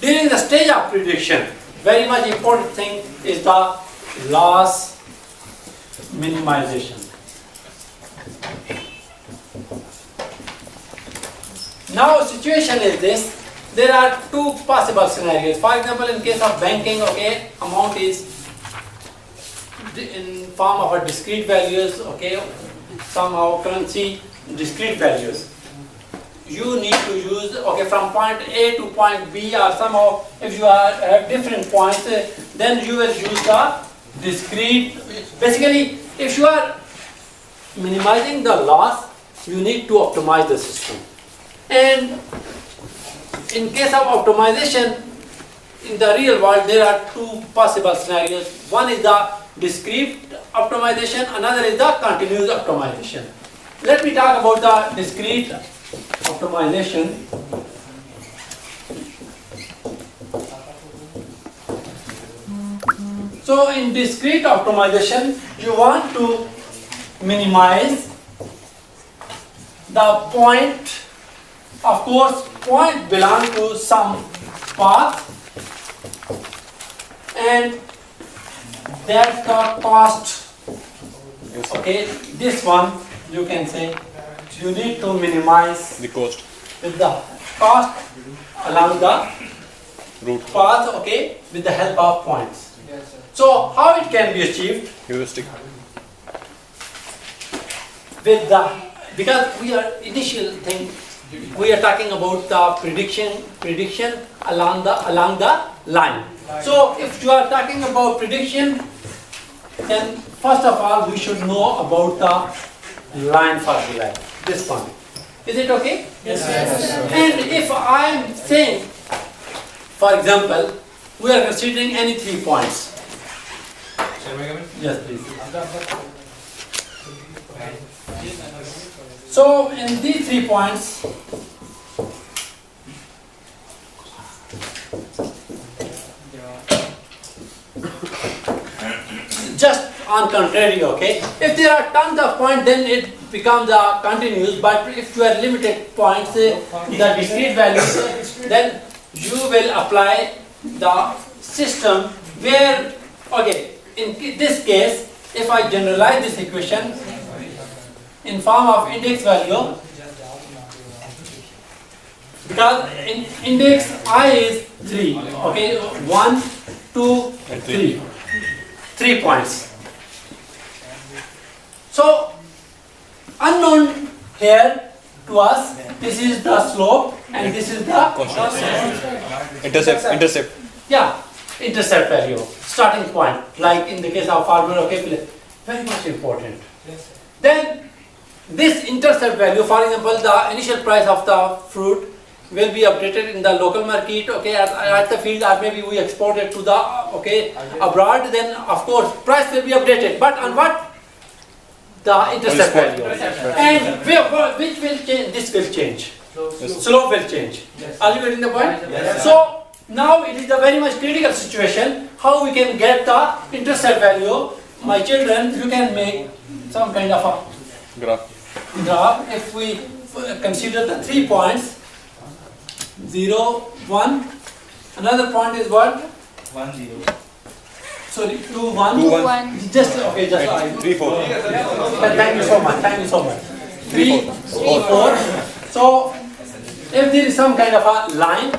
During the stage of prediction, very much important thing is the loss minimization. Now situation is this, there are two possible scenarios. For example, in case of banking, okay, amount is in form of a discrete values, okay, somehow currency discrete values. You need to use, okay, from point A to point B, or somehow if you have different points, then you will use the discrete. Basically, if you are minimizing the loss, you need to optimize the system. And in case of optimization, in the real world, there are two possible scenarios. One is the discrete optimization, another is the continuous optimization. Let me talk about the discrete optimization. So in discrete optimization, you want to minimize the point. Of course, point belong to some path, and that's the cost. Okay, this one you can say you need to minimize The cost. with the cost along the Route. path, okay, with the help of points. So how it can be achieved? Heuristic. With the, because we are initial thing, we are talking about the prediction along the line. So if you are talking about prediction, then first of all we should know about the line formula. This one. Is it okay? Yes. And if I am saying, for example, we are considering any 3 points. Yes, please. So in these 3 points, just on contrary, okay, if there are tons of points, then it becomes a continuous, but if you are limited points, the discrete values, then you will apply the system where, okay, in this case, if I generalize this equation in form of index value, because in index I is 3, okay, 1, 2, 3, 3 points. So unknown here to us, this is the slope and this is the Intercept. yeah, intercept value, starting point, like in the case of farmer, okay, very much important. Then this intercept value, for example, the initial price of the fruit will be updated in the local market, okay, at the field, or maybe we export it to the, okay, abroad, then of course price will be updated, but on what? The intercept value. And which will change? This will change. Slope will change. Are you getting the point? Yes. So now it is a very much critical situation, how we can get the intercept value. My children, you can make some kind of a Graph. graph. If we consider the 3 points, 0, 1, another point is what? 1, 0. Sorry, 2, 1. 2, 1. Just, okay, just 3, 4. Thank you so much, thank you so much. 3, 4. So, if there is some kind of a line,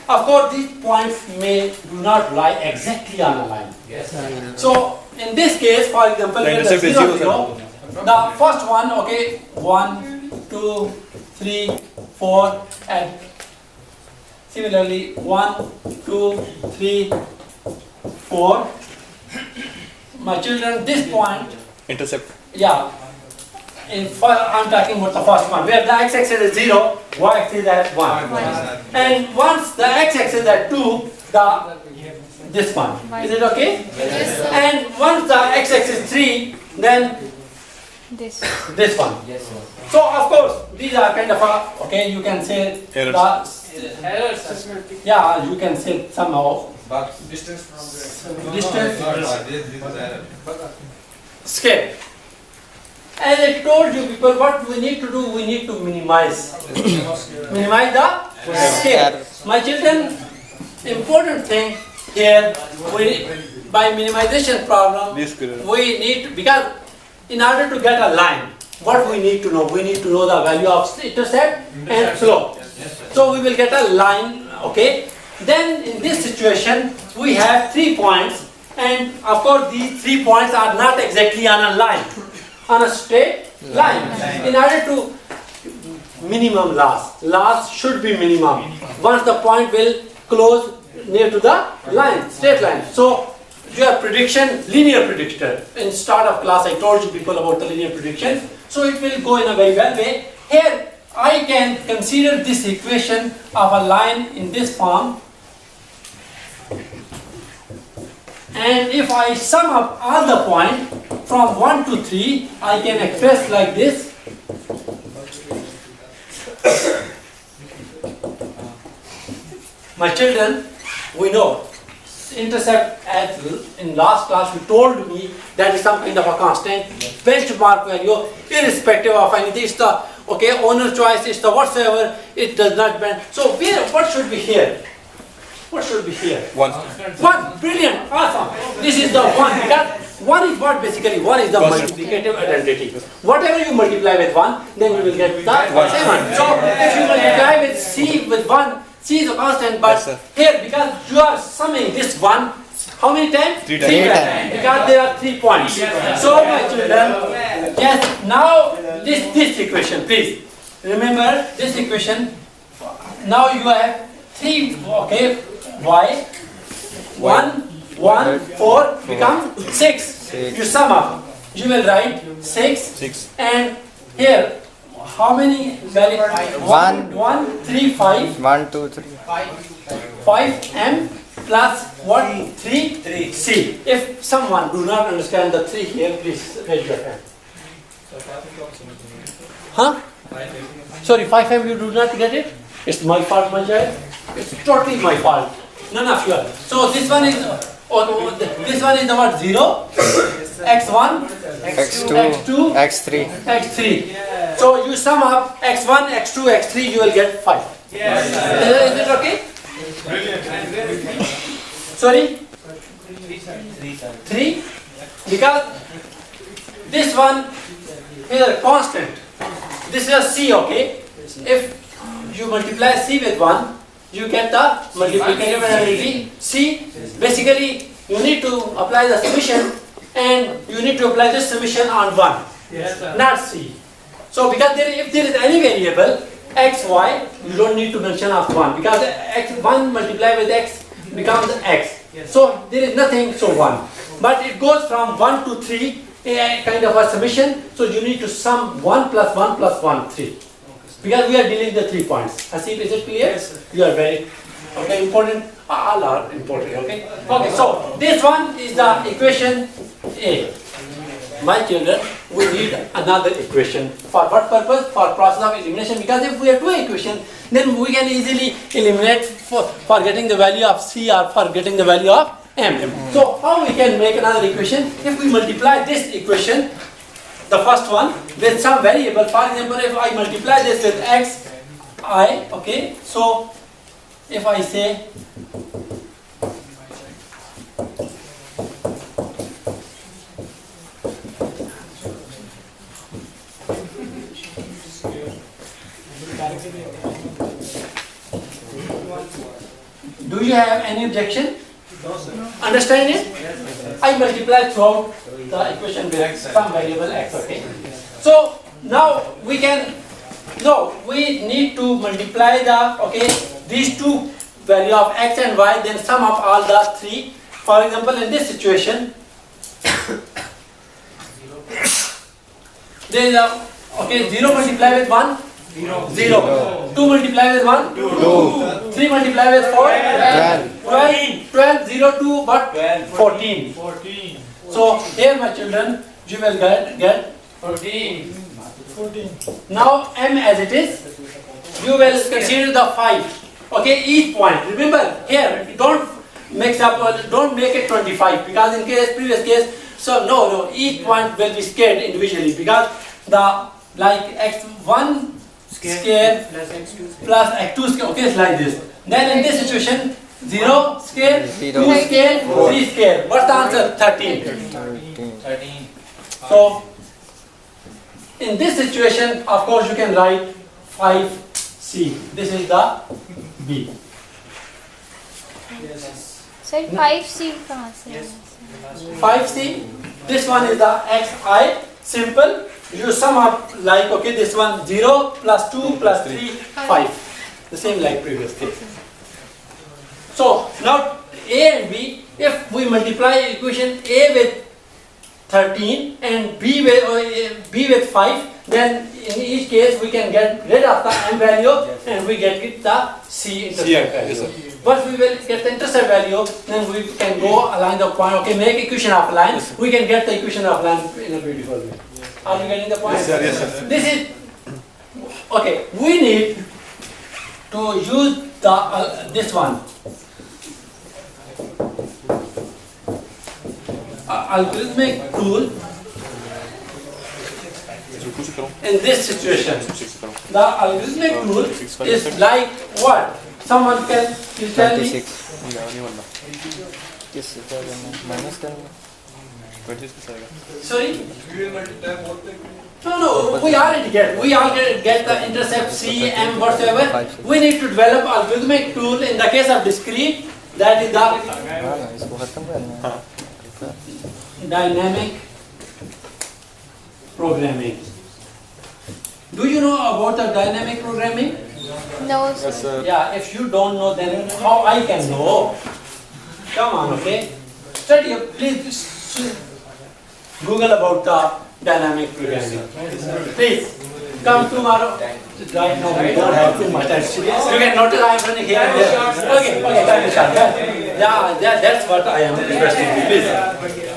of course these points do not lie exactly on a line. Yes. So, in this case, for example, The with the intercept is 0, 0, 0, the first one, okay, 1, 2, 3, 4, and similarly 1, 2, 3, 4. My children, this point, Intercept. yeah, I'm talking about the first one, where the x-axis is 0, y-axis is at 1. And once the x-axis is at 2, this one. Is it okay? Yes, sir. And once the x-axis is 3, then This. this one. Yes, sir. So of course, these are kind of a, okay, you can say Errors. Errors. yeah, you can say somehow But distance from the distance this is error. scale. As I told you people, what we need to do, we need to minimize the scale. My children, important thing here, by minimization problem, Least square. we need, because in order to get a line, what we need to know? We need to know the value of intercept and slope. So we will get a line, okay? Then in this situation, we have 3 points, and of course these 3 points are not exactly on a line, on a straight line. In order to minimum loss should be minimum once the point will close near to the line, straight line. So your prediction, linear predictor. In start of class I told you people about the linear prediction. So it will go in a very well way. Here I can consider this equation of a line in this form. And if I sum up all the points from 1 to 3, I can express like this. My children, we know intercept, as in last class you told me, that is some kind of a constant benchmark value irrespective of anything. It's the owner choice, it's the whatsoever, it does not bend. So what should be here? What should be here? 1. 1, brilliant, awesome. This is the 1, because 1 is what basically, 1 is the multiplicative identity. Whatever you multiply with 1, then you will get the same one. So if you multiply with C with 1, C is a constant, but Yes, sir. here, because you are summing this 1, how many times? 3 times. Because there are 3 points. So my children, yes, now this equation, please. Remember this equation, now you have 3, y, 1, 1, 4 become 6. You sum up, you will write 6, 6. and here, how many values? 1, 3, 5. 1, 2, 3. 5 m plus what? 3 c. If someone do not understand the 3 here, please raise your hand. Huh? Sorry, 5 m you do not get it? It's my fault, my child. It's totally my fault. None of you. So this one is this one is the what? 0, x1, X2, x2, X3. x3. So you sum up x1, x2, x3, you will get 5. Is it okay? Sorry? 3? Because this one is a constant. This is a C, okay? If you multiply C with 1, you get the multiplicative identity C. Basically, you need to apply the summation, and you need to apply this summation on 1, not C. So because if there is any variable, x, y, you don't need to mention of 1, because x1 multiplied with x becomes x. So there is nothing, so 1. But it goes from 1 to 3, a kind of a summation, so you need to sum 1 plus 1 plus 1, 3. Because we are dealing with the 3 points. Asif, is it clear? Yes, sir. You are very important. All are important, okay? Okay, so this one is the equation A. My children, we need another equation. For what purpose? For process of elimination. Because if we have 2 equations, then we can easily eliminate for getting the value of C or for getting the value of M. So how we can make another equation? If we multiply this equation, the first one, with some variable, for example, if I multiply this with x, I, okay, so if I say do you have any objection? No, sir. Understand it? I multiply throughout the equation with some variable x, okay? So now we need to multiply these 2 value of x and y, then sum up all the 3. For example, in this situation, there is a 0 multiplied with 1, 0. 2 multiplied with 1, 2. 3 multiplied with 4, 12, 0, 2, but 14. So here, my children, you will get 14. Now m as it is, you will consider the 5. Okay, each point. Remember here, don't mix up, don't make it 25, because in previous case, so no, each point will be scaled individually, because the x1 square plus x2 square, okay, it's like this. Then in this situation, 0 scale, 2 scale, 3 scale. What's the answer? 13. 13. So, in this situation, of course, you can write 5C. This is the B. Sir, 5C कहाँ से है? 5C. This one is the XI. Simple. You sum up like, okay, this one 0 plus 2 plus 3, 5. The same like previous thing. So, now A and B, if we multiply equation A with 13 and B with 5, then in each case we can get rid of the M value and we get the C intercept Yes, value. sir. But we will get the intercept value, then we can go along the point, okay, make equation of line, we can get the equation of line in a beautiful way. Are you getting the point? Yes, sir. Yes, sir. This is, okay, we need to use the this one. Algorithmic tool Two से करो. in this situation. Six से करो. The algorithmic tool is like what? Someone can you tell me? 26. नहीं बनना. किससे क्या करना है? माइनस करना है? 26 किस आएगा? Sorry? We will multiply both the No, we already get the intercept C, M, whatsoever. We need to develop algorithmic tool in the case of discrete, that is the हाँ ना, इसको खत्म करना है. dynamic programming. Do you know about the dynamic programming? No, sir. Yes, sir. Yeah, if you don't know, then how I can know? Come on, okay? Study, please Google about the dynamic programming. Please, come tomorrow. Right now, we don't have too much actually. You can notice I am running here and there. Okay, time to start. Yeah, that's what I am requesting you, please.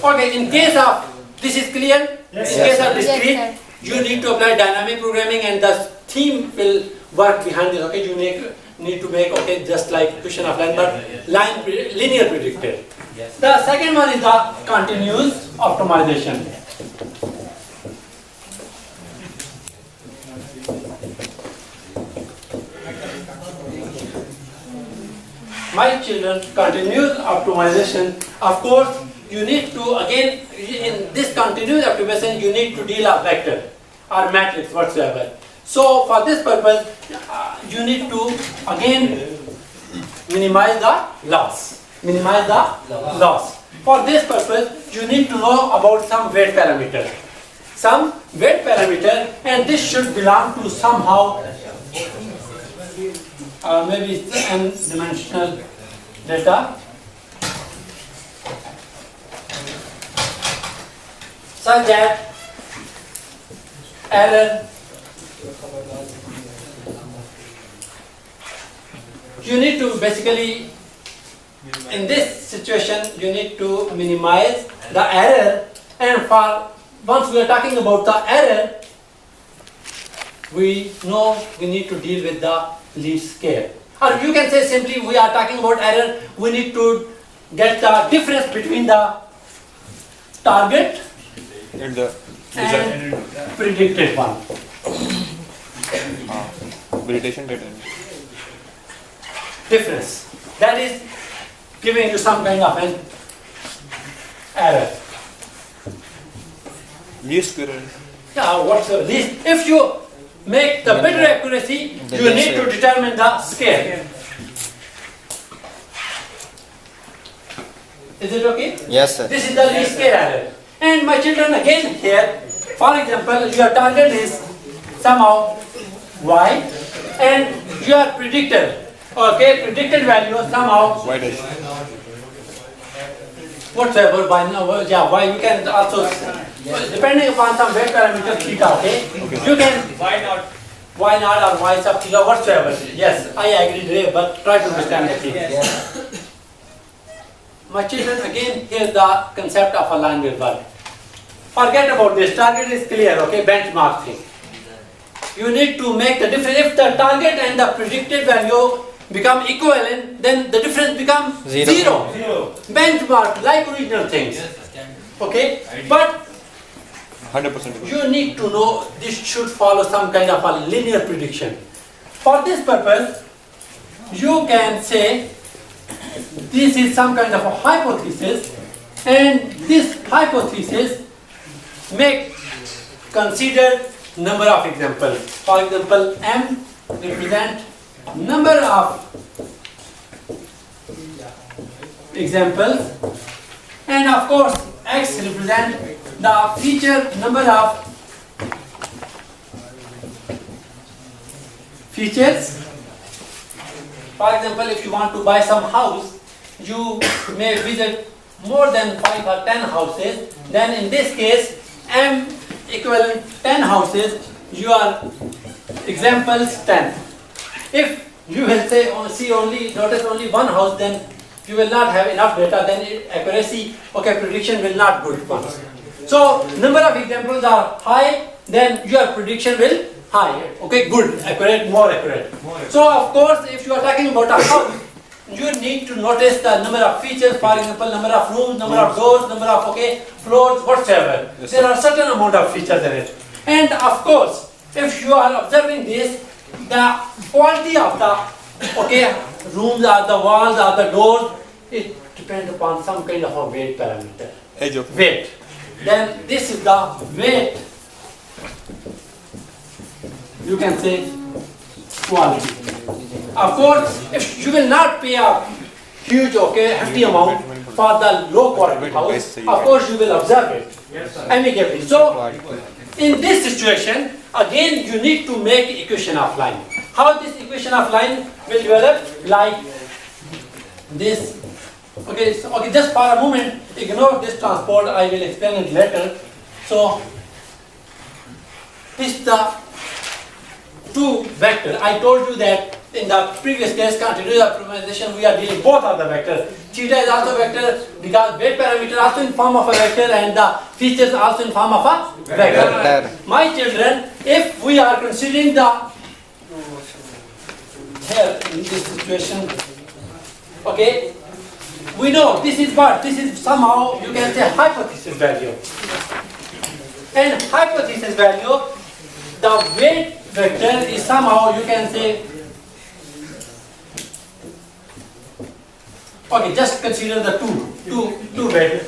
Okay, in case of, this is clear? In case of discrete, Yes, you need to apply dynamic programming and the theme will work behind this, okay? You need to make, okay, just like question of line, but linear predicted. The second one is the continuous optimization. My children, continuous optimization, of course, you need to, again, in this continuous optimization, you need to deal a vector or matrix whatsoever. So, for this purpose, you need to, again, minimize the loss. Minimize the loss. For this purpose, you need to know about some weight parameter. Some weight parameter, and this should belong to somehow maybe it's n-dimensional data, such that error, you need to basically, in this situation, you need to minimize the error, and for once we are talking about the error, we know we need to deal with the least square. Or you can say simply we are talking about error, we need to get the difference between the target And the and predicted one. meditation data. Difference. That is giving you some kind of an error. Least square. Yeah, what's the least? If you make the better accuracy, you need to determine the scale. Is it okay? Yes, sir. This is the least square error. And my children, again here, for example, your target is somehow y, and your predictor, okay, predicted value somehow Why dash? whatsoever, y, no, yeah, y, you can also, depending upon some weight parameter theta, okay, you can y naught or y sub theta whatsoever. Yes, I agree there, but try to understand the thing. My children, again, here the concept of a line will work. Forget about this, target is clear, okay, benchmark thing. You need to make the difference. If the target and the predicted value become equivalent, then the difference becomes zero. Benchmark, like original things. Okay, but 100%. you need to know this should follow some kind of a linear prediction. For this purpose, you can say this is some kind of a hypothesis, and this hypothesis make consider number of examples. For example, M represent number of examples, and of course X represent the feature number of features. For example, if you want to buy some house, you may visit more than 5 or 10 houses. Then in this case, M equivalent 10 houses, your examples 10. If you will say notice only one house, then you will not have enough data, then accuracy, prediction will not good once. So number of examples are high, then your prediction will high, good, accurate, more accurate. So of course, if you are talking about a house, you need to notice the number of features, for example, number of rooms, number of doors, number of floors, whatsoever. Yes, there are certain amount of features in it. And of course, if you are observing this, the quality of the rooms or the walls or the doors, it depends upon some kind of a weight parameter. Edge of Weight. Then this is the weight, you can say quality. Of course, if you will not pay a huge, hefty amount for the low quality house, of course you will observe it amicably. So, in this situation, again you need to make equation of line. How this equation of line will develop? Like this. Just for a moment, ignore this transport, I will explain it later. So, this is the two vector. I told you that in the previous case, continuous optimization, we are dealing both of the vectors. Theta is also vector because weight parameter also in form of a vector and the features also in form of a vector. My children, if we are considering the here in this situation, we know this is what? This is somehow you can say hypothesis value. And hypothesis value, the weight vector is somehow you can say, just consider the two values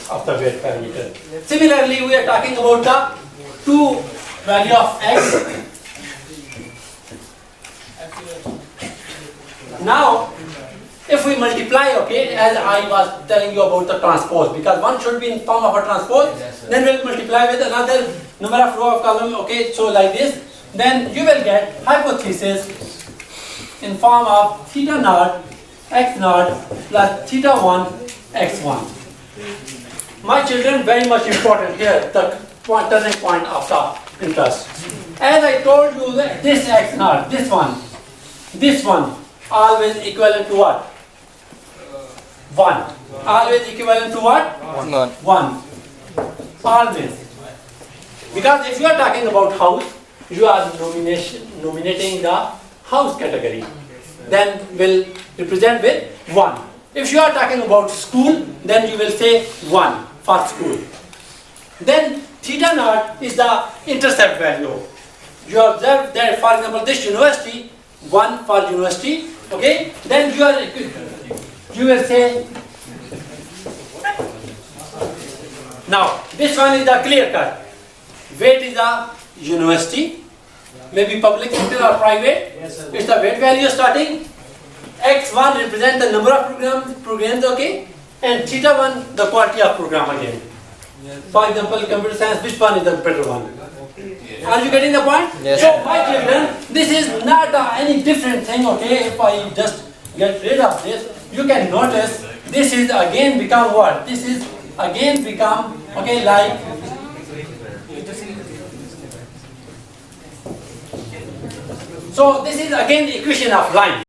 of the weight parameter. Similarly, we are talking about the two value of X. Now, if we multiply, as I was telling you about the transpose, because one should be in form of a transpose, then we'll multiply with another number of row of column, so like this, then you will get hypothesis in form of theta naught x naught plus theta 1 x1. My children, very much important here, the turning point of the interest. As I told you that this x naught, this one, always equivalent to what? 1. Always equivalent to what? 1. Always. Because if you are talking about house, you are nominating the house category. Then will represent with 1. If you are talking about school, then you will say 1 for school. Then theta naught is the intercept value. You observe that, for example, this university, 1 for university, then you will say, now this one is the clear cut. Weight is the university, maybe public sector or private. It's the weight value starting. X1 represent the number of programs, and theta 1 the quality of program again. For example, computer science, which one is the better one? Are you getting the point? Yes. So my children, this is not any different thing, if I just get rid of this, you can notice this is again become what? This is again become, like, so this is again equation of line.